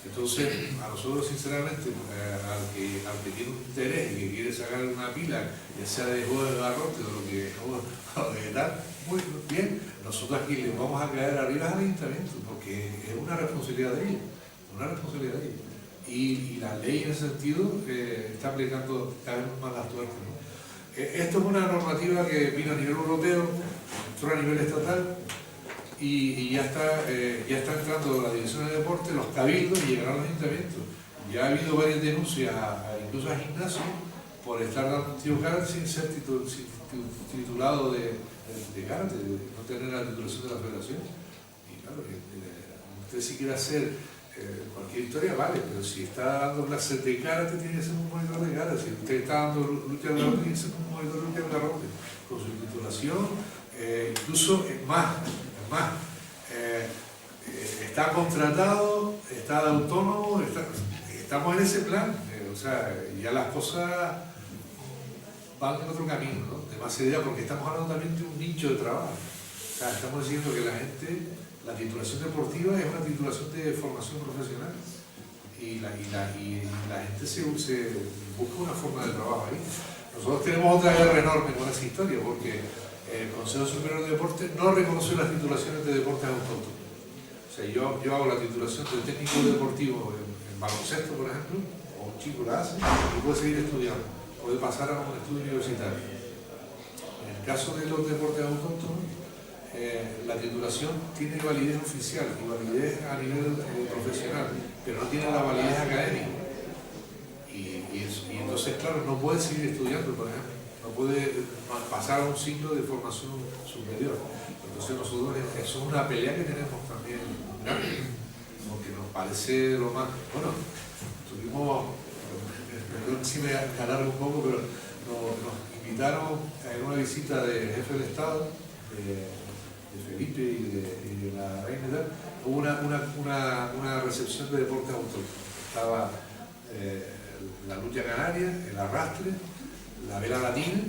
Entonces, a nosotros, sinceramente, al que tiene un interés y que quiere sacar una pila, ya sea de juego de garrote o de tal, muy bien, nosotros aquí les vamos a caer arriba al ayuntamiento, porque es una responsabilidad de ellos, Y la ley en ese sentido está aplicando cada vez más las tuercas, ¿no? Esto es una normativa que vino a nivel europeo, entró a nivel estatal, y ya está entrando la Dirección de Deporte, los cabildos y llegarán los ayuntamientos. Ya ha habido varias denuncias, incluso a gimnasios, por estar dando tiro karate sin ser titulado de karate, de no tener la titulación de la federación. Y claro, usted si quiere hacer cualquier historia, vale, pero si está dando clases de karate, tiene que ser un monitor de karate. Si usted está dando lucha de garrote, tiene que ser un monitor de lucha de garrote, con su titulación, incluso más, está contratado, está de autónomo, estamos en ese plan, o sea, ya las cosas van en otro camino, ¿no? De más seriedad, porque estamos hablando también de un nicho de trabajo. O sea, estamos diciendo que la titulación deportiva es una titulación de formación profesional y la gente se busca una forma de trabajo ahí. Nosotros tenemos otra guerra enorme con esa historia, porque el Consejo Superior de Deportes no reconoce las titulaciones de deportes autóctonos. O sea, yo hago la titulación de técnico deportivo en baloncesto, por ejemplo, o un chico la hace y puede seguir estudiando, puede pasar a un estudio universitario. En el caso de los deportes autóctonos, la titulación tiene validez oficial y validez a nivel profesional, pero no tiene la validez académica. Y entonces, claro, no puede seguir estudiando, por ejemplo. No puede pasar a un ciclo de formación superior. Entonces nosotros, eso es una pelea que tenemos también, porque nos parece lo más... Bueno, tuvimos, perdón si me alargo un poco, pero nos invitaron en una visita del jefe del Estado, de Felipe y de la reina y tal. Hubo una recepción de deportes autóctonos. Estaba la lucha canaria, el arrastre, la vela latina,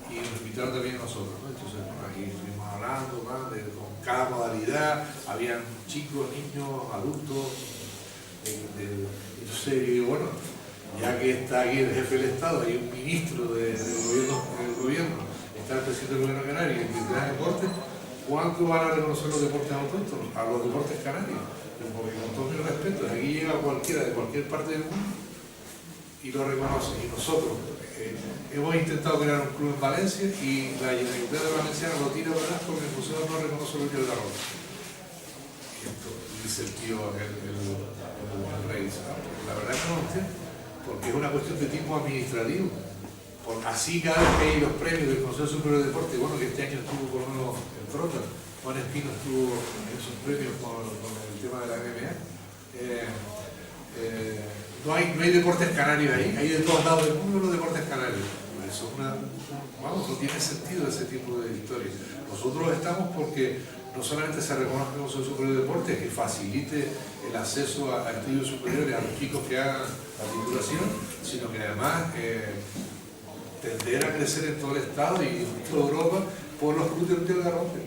y nos invitaron también a nosotros, ¿no? Entonces, bueno, aquí estuvimos hablando con cada modalidad, habían chicos, niños, adultos, entonces, bueno, ya que está aquí el jefe del Estado, hay un ministro del gobierno, está el presidente del gobierno canario y el ministro de Deportes, ¿cuánto van a reconocer los deportes autóctonos? A los deportes canarios, porque con todo mi respeto, aquí llega cualquiera de cualquier parte del mundo y lo reconoce, y nosotros hemos intentado crear un club en Valencia y la Generalitat de Valenciana lo tira atrás porque el museo no reconoce el lucha del garrote. Y esto dice el tío, el rey, ¿sabes? La verdad que no lo entiendo, porque es una cuestión de tipo administrativo. Así cada vez que hay los premios del Consejo Superior de Deportes, bueno, que este año estuvo por lo menos en Trota, Juan Espino estuvo en esos premios con el tema de la MMA. No hay deportes canarios ahí, hay de todos lados del mundo los deportes canarios. Eso no tiene sentido ese tipo de historias. Nosotros estamos porque no solamente se reconoce el Consejo Superior de Deportes, que facilite el acceso a estudios superiores a los chicos que hagan la titulación, sino que además tender a crecer en todo el Estado y en toda Europa por los clubes de lucha del garrote.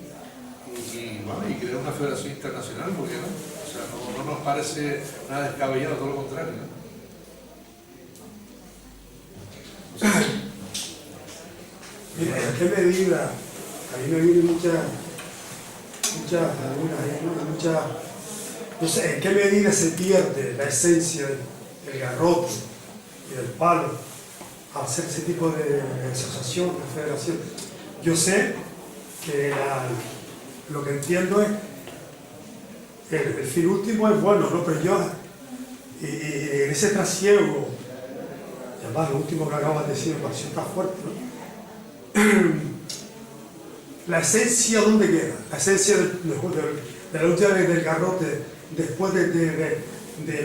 y crear una federación internacional, ¿por qué no? O sea, no nos parece nada descabellado, todo lo contrario, ¿no? Mira, ¿en qué medida? A mí me vienen muchas, no sé, ¿en qué medida se pierde la esencia del garrote y del palo al hacer ese tipo de asociación, de federación? Yo sé que lo que entiendo es, el fin último es bueno, ¿no? Pero yo, y en ese trasiego, y además lo último que acabas de decir me pareció tan fuerte, ¿no? La esencia, ¿dónde queda? La esencia de la lucha del garrote, después de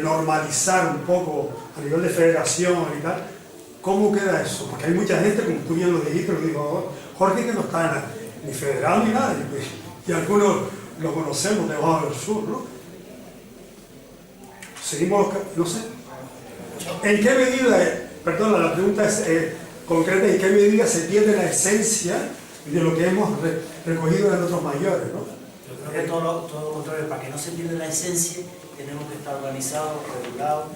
normalizar un poco a nivel de federación y tal, ¿cómo queda eso? Porque hay mucha gente, como tú bien lo dijiste, lo dijo Jorge, que no está ni federado ni nada, y algunos lo conocemos debajo del sur, ¿no? Seguimos, no sé. ¿En qué medida, perdona, la pregunta es concreta, en qué medida se pierde la esencia de lo que hemos recogido de nuestros mayores, ¿no? Yo creo que todo lo contrario, para que no se pierda la esencia, tenemos que estar organizados, regulados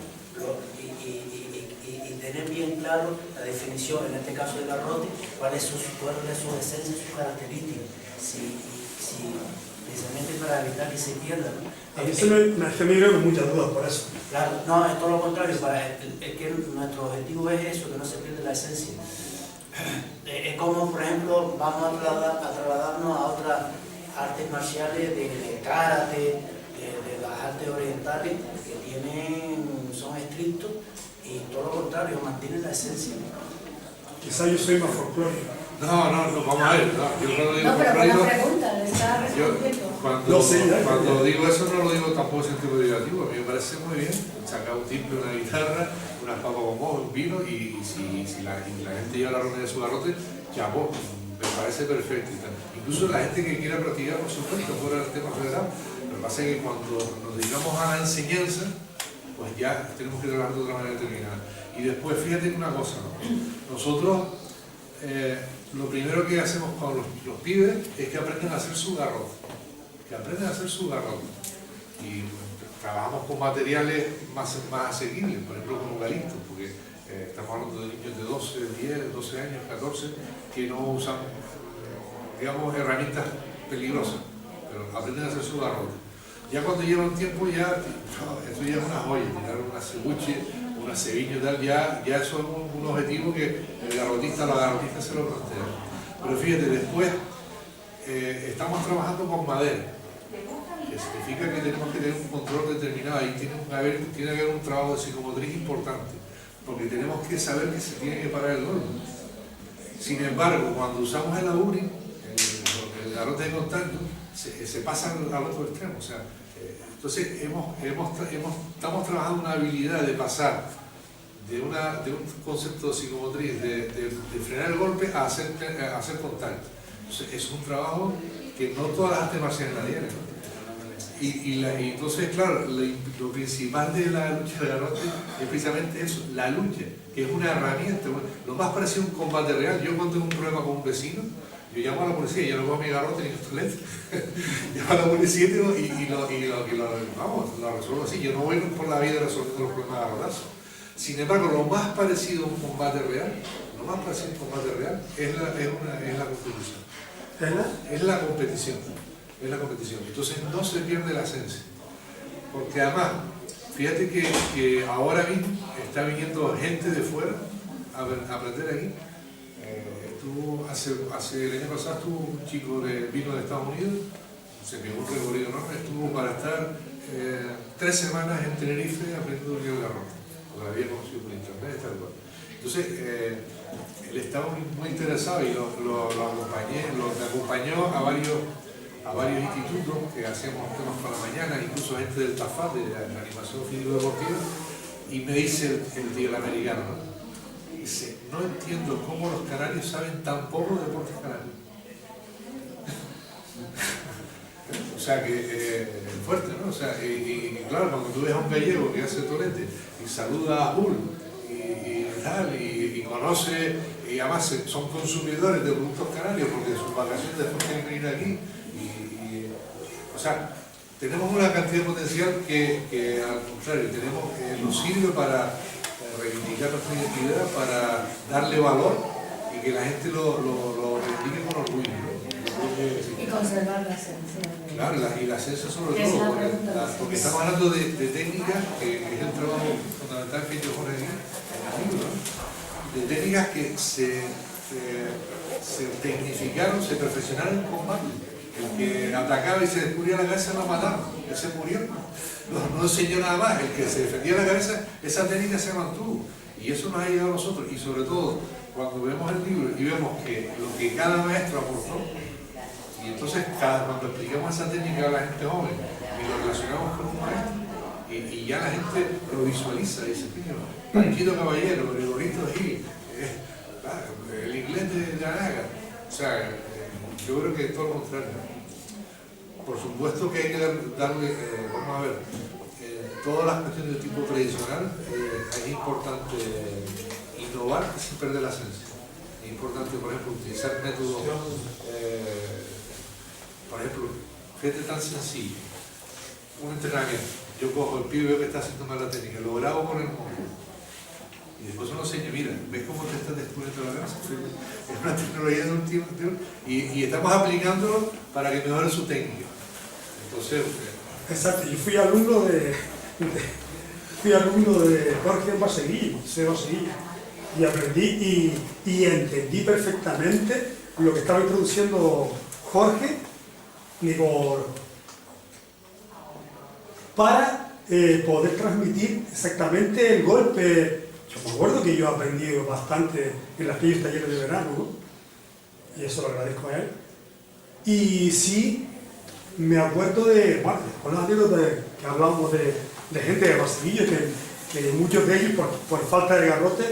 y tener bien claro la definición, en este caso del garrote, cuál es su esencia, sus características, precisamente para evitar que se pierda, ¿no? A mí se me vienen con muchas dudas por eso. Claro, no, es todo lo contrario, es que nuestro objetivo es eso, que no se pierda la esencia. Es como, por ejemplo, vamos a trasladarnos a otras artes marciales de karate, de las artes orientales, que son estrictos, y todo lo contrario, mantienen la esencia. Quizá yo soy más folclórico. No, vamos a ver. No, yo cuando digo No, pero folclórico, buena pregunta, le está respondiendo. cuando digo eso no lo digo tampoco en sentido negativo. A mí me parece muy bien sacar un timbre, una guitarra, unas papas con mojo, un vino y si la gente lleva la ronda de su garrote, chapó, me parece perfecto. Incluso la gente que quiera practicar, por supuesto, fuera del tema federal. Lo que pasa es que cuando nos dedicamos a la enseñanza, pues ya tenemos que trabajar de otra manera determinada. Y después, fíjate una cosa, ¿no? Nosotros lo primero que hacemos con los pibes es que aprenden a hacer su garrote. Y trabajamos con materiales más asequibles, por ejemplo con eucalipto, porque estamos hablando de niños de 12, 10, 12 años, 14, que no usan, digamos, herramientas peligrosas, pero aprenden a hacer su garrote. Ya cuando lleva un tiempo, esto ya es una joya, tirar una cebuche, una ceviño y tal, ya eso es un objetivo que el garrotista, la garrotista se lo plantea. Pero fíjate, después estamos trabajando con madera, que significa que tenemos que tener un control determinado, ahí tiene que haber un trabajo de psicomotriz importante, porque tenemos que saber que se tiene que parar el golpe. Sin embargo, cuando usamos el auri, el garrote de contacto, se pasa al otro extremo. O sea, entonces estamos trabajando una habilidad de pasar de un concepto psicomotriz de frenar el golpe a hacer contacto. Entonces es un trabajo que no todas las artes marciales la tienen, ¿no? Y entonces, claro, lo principal de la lucha de garrote es precisamente eso, la lucha, que es una herramienta. Lo más parecido a un combate real. Yo cuando tengo un problema con un vecino, yo llamo a la policía, yo no cojo mi garrote ni mi pistolete, llamo a la policía y lo resuelvo así. Yo no voy por la vida resolviendo los problemas de garrotazos. Sin embargo, lo más parecido a un combate real, es la competición. Es la competición. Entonces no se pierde la esencia. Porque además, fíjate que ahora mismo está viniendo gente de fuera a aprender aquí. El año pasado estuvo un chico vino de Estados Unidos, se pegó un recorrido enorme, estuvo para estar 3 semanas en Tenerife aprendiendo el garrote, porque lo había conocido por internet, tal cual. Entonces, él estaba muy interesado y me acompañó a varios institutos que hacíamos temas para la mañana, incluso gente del TAFAT, de la animación físico-deportiva, y me dice el tío, el americano, ¿no? Dice, no entiendo cómo los canarios saben tan poco de deportes canarios. O sea que es fuerte, ¿no? O sea, y claro, cuando tú ves a un gallego que hace torete y saluda a Hull y conoce, y además son consumidores de productos canarios porque sus vacaciones después tienen que venir aquí O sea, tenemos una cantidad de potencial que al contrario, nos sirve para reivindicar nuestra identidad, para darle valor y que la gente lo reivindique con orgullo, ¿no? Y conservar la esencia. Claro, y la esencia sobre Que es todo, la porque, pregunta. porque estamos hablando de técnicas, que es el trabajo fundamental que yo pone aquí en el libro, ¿no? De técnicas que se tecnificaron, se perfeccionaron en combate. El que atacaba y se descubría la cabeza lo mataron, él se murió. No enseñó nada más, el que se defendía la cabeza, esa técnica se mantuvo. Y eso nos ha ayudado a nosotros, y sobre todo cuando vemos el libro y vemos que lo que cada maestro aportó, y entonces cuando explicamos esa técnica a la gente joven y lo relacionamos con un maestro, y ya la gente lo visualiza, dice, Panchito Caballero, Gregorio Gil, el inglés de Anaga. O sea, yo creo que es todo lo contrario. Por supuesto que hay que darle, vamos a ver, todas las cuestiones de tipo tradicional, es importante innovar sin perder la esencia. Es importante, por ejemplo, utilizar métodos, por ejemplo, fíjate tan sencillo, un entrenamiento. Yo cojo el pibe que está haciendo mal la técnica, lo grabo con el móvil. Y después uno enseña, mira, ¿ves cómo te estás descubriendo la cabeza? Es una tecnología de un tiempo y estamos aplicándolo para que mejore su técnica. Entonces... Exacto, yo fui alumno de Jorge Baseguillo, y aprendí y entendí perfectamente lo que estaba introduciendo Jorge para poder transmitir exactamente el golpe. Yo me acuerdo que yo he aprendido bastante en aquellos talleres de verano, ¿no? Y eso lo agradezco a él. Y sí, me acuerdo con los anécdotas que hablamos de gente de Baseguillo, que muchos de ellos, por falta de garrote,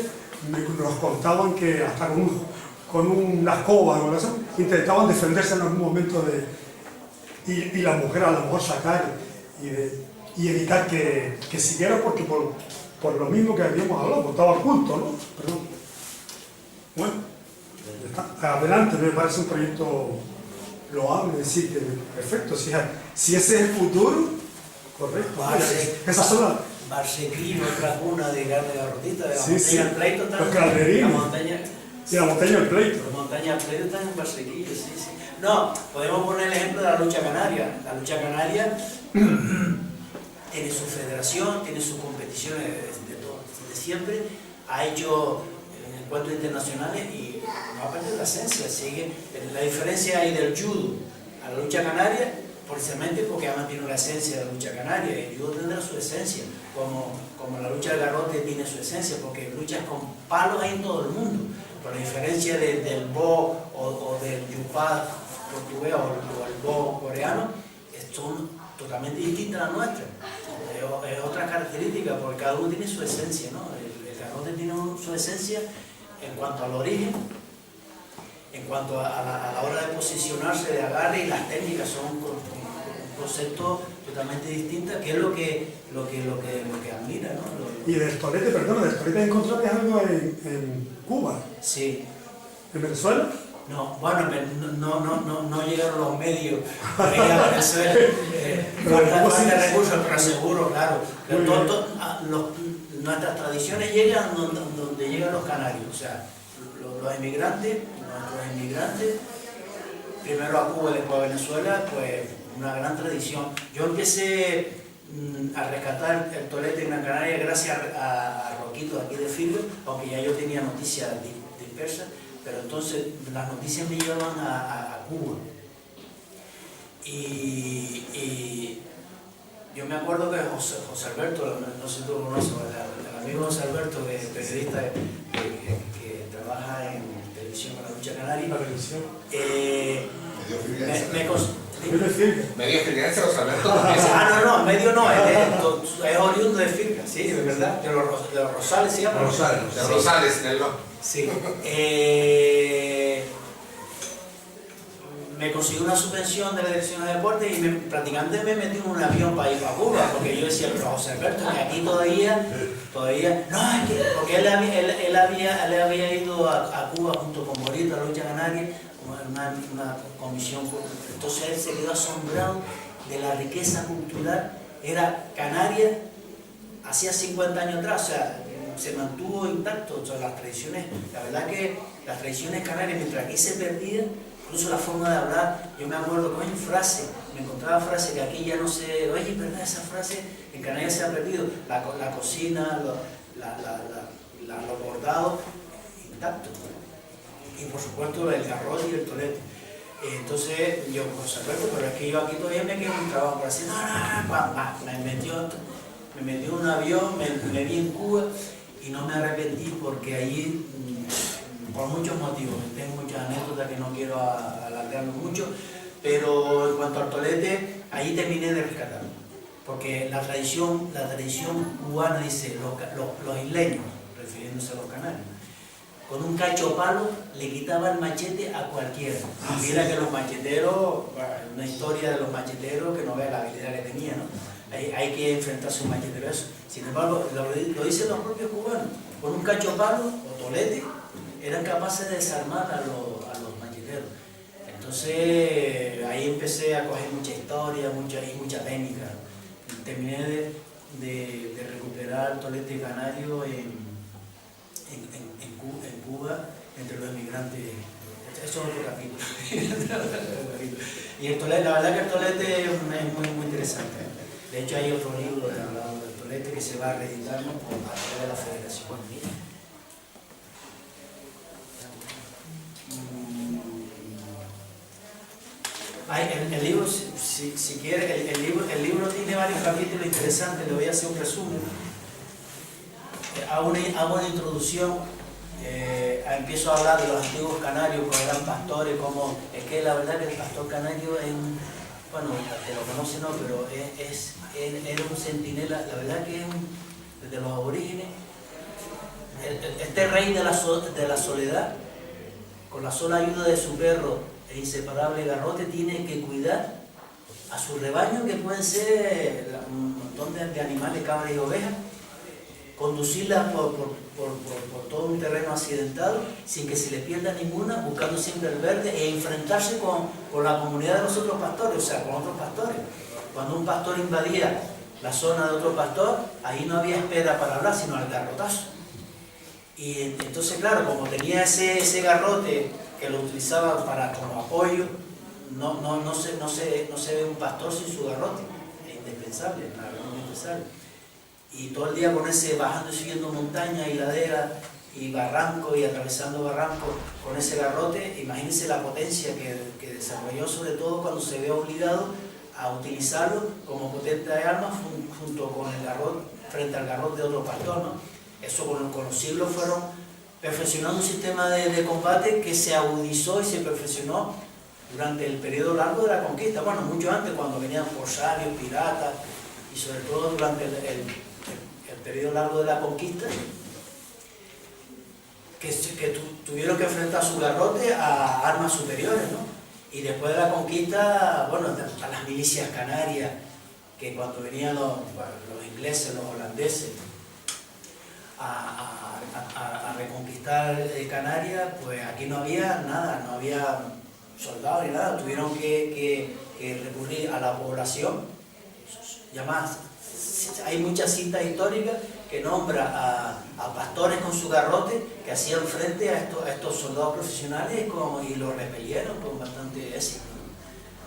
nos contaban que hasta con una escoba o eso, intentaban defenderse en algún momento y la mujer a lo mejor sacar y evitar que siguiera, porque por lo mismo que habíamos hablado, porque estaba oculto, ¿no? Perdón. Bueno, adelante, me parece un proyecto loable, decir que perfecto, si ese es el futuro, correcto. Esas son las... Barsequillo, otra cuna de garrotita, de la Sí, montaña sí. del Pleito también. Los calderines. La montaña... Y la montaña del Pleito. La montaña del Pleito está en Barsequillo, sí, sí. No, podemos poner el ejemplo de la lucha canaria. La lucha canaria tiene su federación, tiene sus competiciones de siempre, ha hecho encuentros internacionales y no ha perdido la esencia, sigue. La diferencia hay del judo a la lucha canaria, precisamente porque ha mantenido la esencia de la lucha canaria. El judo tendrá su esencia, como la lucha del garrote tiene su esencia, porque luchas con palos hay en todo el mundo. Pero la diferencia del bo o del yupá portugués o el bo coreano son totalmente distintas a las nuestras. Es otra característica, porque cada uno tiene su esencia, ¿no? El garrote tiene su esencia en cuanto al origen, en cuanto a la hora de posicionarse, de agarre, y las técnicas son un concepto totalmente distinto, que es lo que admira, ¿no? Y del tolete, perdón, del tolete encontraste algo en Cuba. Sí. ¿En Venezuela? No, bueno, no llegaron los medios para ir a Venezuela, falta recursos, pero seguro, claro. Nuestras tradiciones llegan donde llegan los canarios, o sea, los inmigrantes, nuestros inmigrantes, primero a Cuba y después a Venezuela, pues una gran tradición. Yo empecé a rescatar el tolete en Gran Canaria gracias a Roquito aquí de Firgo, aunque ya yo tenía noticias dispersas. Pero entonces las noticias me llevaban a Cuba. Y yo me acuerdo que José Alberto, no sé si tú lo conoces, el amigo José Alberto, que es periodista que trabaja en televisión con la lucha canaria. La televisión. Medio firguense, José Alberto. No, medio no, es oriundo de Firga, sí, de verdad, de los Rosales se llama. Rosales, en el no. Sí. Me consiguió una subvención de la Dirección de Deportes y prácticamente me metí en un avión para ir a Cuba, porque yo decía, pero José Alberto, que aquí todavía, no, es que, porque él había ido a Cuba junto con Morito, a la lucha canaria, una comisión. Entonces él se quedó asombrado de la riqueza cultural. Era Canarias hacía 50 años atrás, o sea, se mantuvo intacto, o sea, las tradiciones, la verdad que las tradiciones canarias, mientras aquí se perdían, incluso la forma de hablar, yo me acuerdo que hay frase, me encontraba frases que aquí ya no sé, oye, ¿verdad? Esa frase en Canarias se ha perdido, la cocina, los bordados, intactos, y por supuesto el garrote y el tolete. Entonces yo, por supuesto, pero es que yo aquí todavía me quedo un trabajo por así, me metió en un avión, me vi en Cuba y no me arrepentí porque allí, por muchos motivos, tengo muchas anécdotas que no quiero alargarme mucho, pero en cuanto al tolete, ahí terminé de rescatarlo, porque la tradición cubana dice, los isleños, refiriéndose a los canarios, con un cacho palo le quitaba el machete a cualquiera. Mira que los macheteros, una historia de los macheteros que no vea la habilidad que tenía, ¿no? Hay que enfrentarse a un machetero a eso. Sin embargo, lo dicen los propios cubanos, con un cacho palo o tolete eran capaces de desarmar a los macheteros. Entonces ahí empecé a coger mucha historia, mucha técnica. Terminé de recuperar el tolete canario en Cuba, entre los emigrantes. Eso es otro capítulo. Y el tolete, la verdad que el tolete es muy interesante. De hecho hay otro libro hablado del tolete que se va a reeditar, ¿no?, a través de la Federación. El libro, si quiere, el libro tiene varios capítulos interesantes, le voy a hacer un resumen. Hago una introducción, empiezo a hablar de los antiguos canarios, como eran pastores, como es que la verdad que el pastor canario es un, bueno, que lo conoce no, pero era un centinela, la verdad que es desde los aborígenes, este rey de la soledad, con la sola ayuda de su perro e inseparable garrote, tiene que cuidar a su rebaño, que pueden ser un montón de animales, cabras y ovejas, conducirlas por todo un terreno accidentado sin que se le pierda ninguna, buscando siempre el verde, e enfrentarse con la comunidad de los otros pastores, o sea, con otros pastores. Cuando un pastor invadía la zona de otro pastor, ahí no había espera para hablar, sino al garrotazo. Y entonces, claro, como tenía ese garrote que lo utilizaba como apoyo, no se ve un pastor sin su garrote, es indispensable, es indispensable. Y todo el día con bajando y subiendo montañas y laderas y barrancos y atravesando barrancos con ese garrote, imagínense la potencia que desarrolló, sobre todo cuando se ve obligado a utilizarlo como potente de armas junto con el garrote, frente al garrote de otro pastor, ¿no? Eso con los siglos fueron perfeccionando un sistema de combate que se agudizó y se perfeccionó durante el periodo largo de la conquista, bueno, mucho antes, cuando venían corsarios, piratas, y sobre todo durante el periodo largo de la conquista, que tuvieron que enfrentar su garrote a armas superiores, ¿no? Y después de la conquista, bueno, a las milicias canarias, que cuando venían los ingleses, los holandeses, a reconquistar Canarias, pues aquí no había nada, no había soldados ni nada, tuvieron que recurrir a la población. Llamadas, hay muchas citas históricas que nombra a pastores con su garrote que hacían frente a estos soldados profesionales y los repelieron con bastante éxito.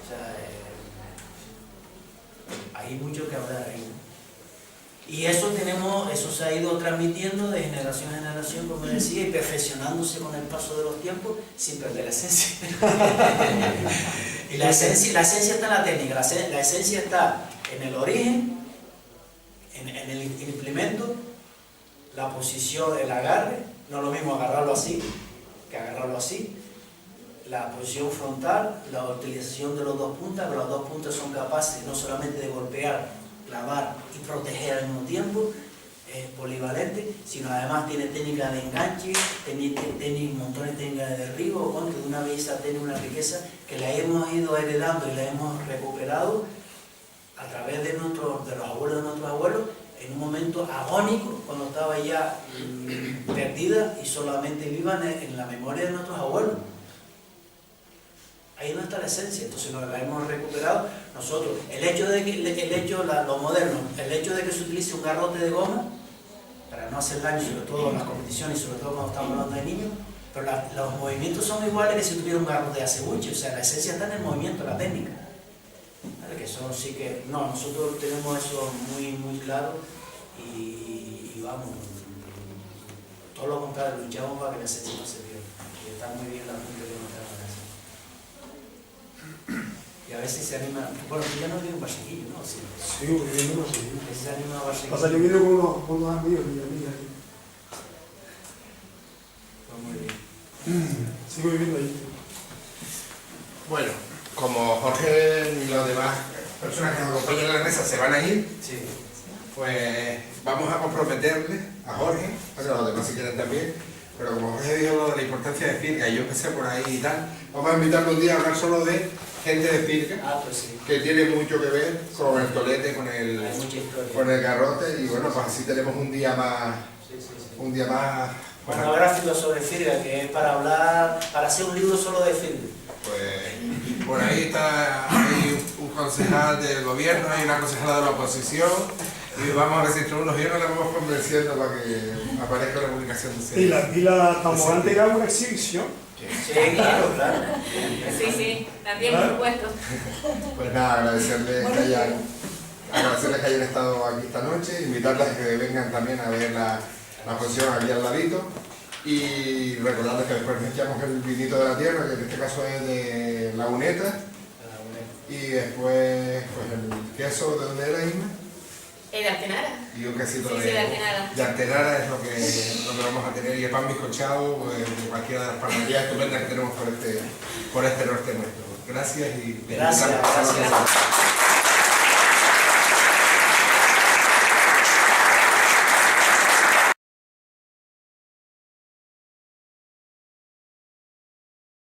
O sea, hay mucho que hablar ahí, ¿no? Y eso se ha ido transmitiendo de generación en generación, como decía, y perfeccionándose con el paso de los tiempos sin perder la esencia. Y la esencia está en la técnica, la esencia está en el origen, en el implemento, la posición, el agarre, no es lo mismo agarrarlo así que agarrarlo así, la posición frontal, la utilización de los dos puntas, pero las dos puntas son capaces no solamente de golpear, clavar y proteger al mismo tiempo, es polivalente, sino además tiene técnica de enganche, tiene montones de técnicas de derribo, que de una belleza tiene una riqueza que la hemos ido heredando y la hemos recuperado a través de los abuelos de nuestros abuelos, en un momento agónico, cuando estaba ya perdida y solamente viva en la memoria de nuestros abuelos. Ahí no está la esencia, entonces nos la hemos recuperado nosotros. El hecho de que, lo moderno, el hecho de que se utilice un garrote de goma para no hacer daño, sobre todo en las competiciones y sobre todo cuando estamos hablando de niños, pero los movimientos son iguales que si tuviera un garrote de acebuche, o sea, la esencia está en el movimiento, la técnica. ¿Vale? Que eso sí que, no, nosotros tenemos eso muy, muy claro y vamos, todo lo contrario, luchamos para que la esencia no se pierda. Y está muy bien la punta que nos acaba de hacer. Y a veces se anima, bueno, ya no vive en Barsequillo, ¿no? Sí, Sigo viviendo así. a veces se anima a Barsequillo. Pasa, yo vine con unos amigos y amigas. Está muy bien. Sigo viviendo ahí. Bueno, como Jorge y los demás personas que nos acompañan en la mesa se van a ir, Sí. pues vamos a comprometerle a Jorge, bueno, los demás si quieren también, pero como Jorge dijo lo de la importancia de Firga y yo empecé por ahí y tal, vamos a invitarlo un día a hablar solo de gente de Firga, Ah, pues sí. que tiene mucho que ver con el tolete, con Hay mucha historia. el garrote, y bueno, pues así tenemos un día más, Sí, sí, sí. bueno, Monográfico sobre Firga, que es para hablar, para hacer un libro solo de Firga. pues por ahí está, hay un concejal del gobierno, hay una concejala de la oposición, y vamos a ver si entre unos y otros la vamos convenciendo para que aparezca la publicación de Y la Tamborante era una exhibición. Sí, claro, claro. Sí, sí, también por supuesto. Pues nada, agradecerles que hayan estado aquí esta noche, invitarles a que vengan también a ver la exposición aquí al ladito y recordarles que después nos echamos el vinito de la tierra, que en este caso es de La Uneta, y después pues el queso, ¿de dónde era, Isma? ¿De Artenara? Y un quesito Sí, de Artenara. de Artenara es lo que vamos a tener, y el pan bizcochado pues, de cualquiera de las panaderías estupendas que tenemos por este norte nuestro. Gracias y Gracias.